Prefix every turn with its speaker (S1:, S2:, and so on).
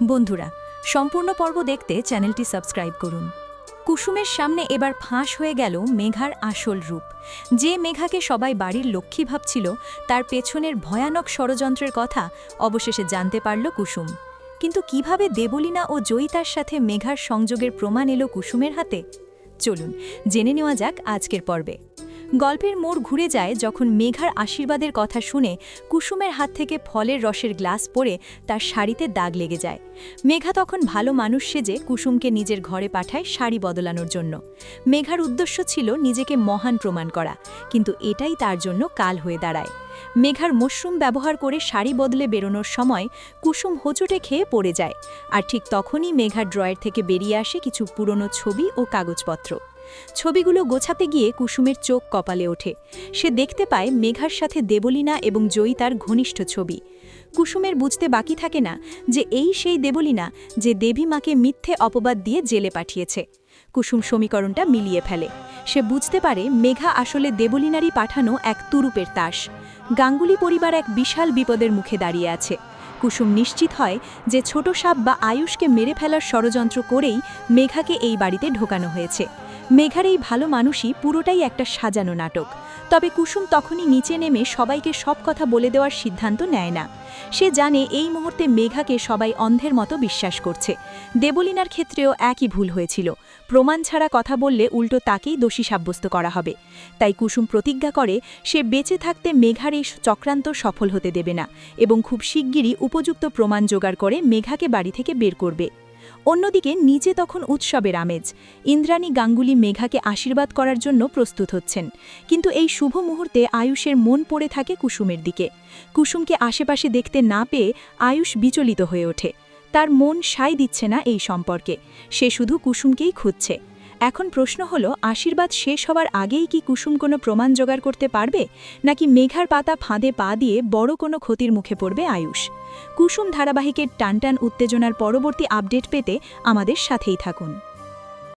S1: বন্ধুরা, সম্পূর্ণ পর্ব দেখতে চ্যানেলটি সাবস্ক্রাইব করুন। কুসুমের সামনে এবার ফাঁস হয়ে গেল মেঘার আসল রূপ। যে মেঘাকে সবাই বাড়ির লক্ষ্মী ভাবছিল, তার পেছনের ভয়ানক ষড়যন্ত্রের কথা অবশেষে জানতে পারল কুসুম। কিন্তু কিভাবে দেবলীনা ও জয়িতার সাথে মেঘার সংযোগের প্রমাণ এলো কুসুমের হাতে? চলুন জেনে নেওয়া যাক আজকের পর্বে। গল্পের মোড় ঘুরে যায় যখন মেঘার আশীর্বাদের কথা শুনে কুসুমের হাত থেকে ফলের রসের গ্লাস পড়ে তার শাড়িতে দাগ লেগে যায়। মেঘা তখন ভালো মানুষ সেজে কুসুমকে নিজের ঘরে পাঠায় শাড়ি বদলানোর জন্য। মেঘার উদ্দেশ্য ছিল নিজেকে মহান প্রমাণ করা, কিন্তু এটাই তার জন্য কাল হয়ে দাঁড়ায়। মেঘার মশরুম ব্যবহার করে শাড়ি বদলে বেরোনোর সময় কুসুম হোঁচটে খেয়ে পড়ে যায়, আর ঠিক তখনই মেঘার ড্রয়ার থেকে বেরিয়ে আসে কিছু পুরনো ছবি ও কাগজপত্র। ছবিগুলো গোছাতে গিয়ে কুসুমের চোখ কপালে ওঠে। সে দেখতে পায় মেঘার সাথে দেবলীনা এবং জয়িতার ঘনিষ্ঠ ছবি। কুসুমের বুঝতে বাকি থাকে না যে এই সেই দেবলীনা যে দেবী মাকে মিথ্যে অপবাদ দিয়ে জেলে পাঠিয়েছে। কুসুম সমীকরণটা মিলিয়ে ফেলে। সে বুঝতে পারে মেঘা আসলে দেবলীনারই পাঠানো এক তুরুপের তাস। গাঙ্গুলি পরিবার এক বিশাল বিপদের মুখে দাঁড়িয়ে আছে। কুসুম নিশ্চিত হয় যে ছোট সাপ বা আয়ুষকে মেরে ফেলার ষড়যন্ত্র করেই মেঘাকে এই বাড়িতে ঢোকানো হয়েছে। মেঘার এই ভালো মানুষই পুরোটাই একটা সাজানো নাটক। তবে কুসুম তখনই নিচে নেমে সবাইকে সব কথা বলে দেওয়ার সিদ্ধান্ত নেয় না। সে জানে এই মুহূর্তে মেঘাকে সবাই অন্ধের মতো বিশ্বাস করছে। দেবলীনার ক্ষেত্রেও একই ভুল হয়েছিল। প্রমাণ ছাড়া কথা বললে উল্টো তাকেই দোষী সাব্যস্ত করা হবে। তাই কুসুম প্রতিজ্ঞা করে সে বেঁচে থাকতে মেঘার এই চক্রান্ত সফল হতে দেবে না এবং খুব শিগগিরই উপযুক্ত প্রমাণ জোগাড় করে মেঘাকে বাড়ি থেকে বের করবে। অন্যদিকে নিচে তখন উৎসবের আমেজ। ইন্দ্রাণী গাঙ্গুলি মেঘাকে আশীর্বাদ করার জন্য প্রস্তুত হচ্ছেন, কিন্তু এই শুভ মুহূর্তে আয়ুষের মন পড়ে থাকে কুসুমের দিকে। কুসুমকে আশেপাশে দেখতে না পেয়ে আয়ুষ বিচলিত হয়ে ওঠে। তার মন সায় দিচ্ছে না এই সম্পর্কে। সে শুধু কুসুমকেই খুঁজছে। এখন প্রশ্ন হলো, আশীর্বাদ শেষ হওয়ার আগেই কি কুসুম কোনো প্রমাণ জোগাড় করতে পারবে, নাকি মেঘার পাতা ফাঁদে পা দিয়ে বড় কোনো ক্ষতির মুখে পড়বে আয়ুষ? কুসুম ধারাবাহিকের টানটান উত্তেজনার পরবর্তী আপডেট পেতে আমাদের সাথেই থাকুন।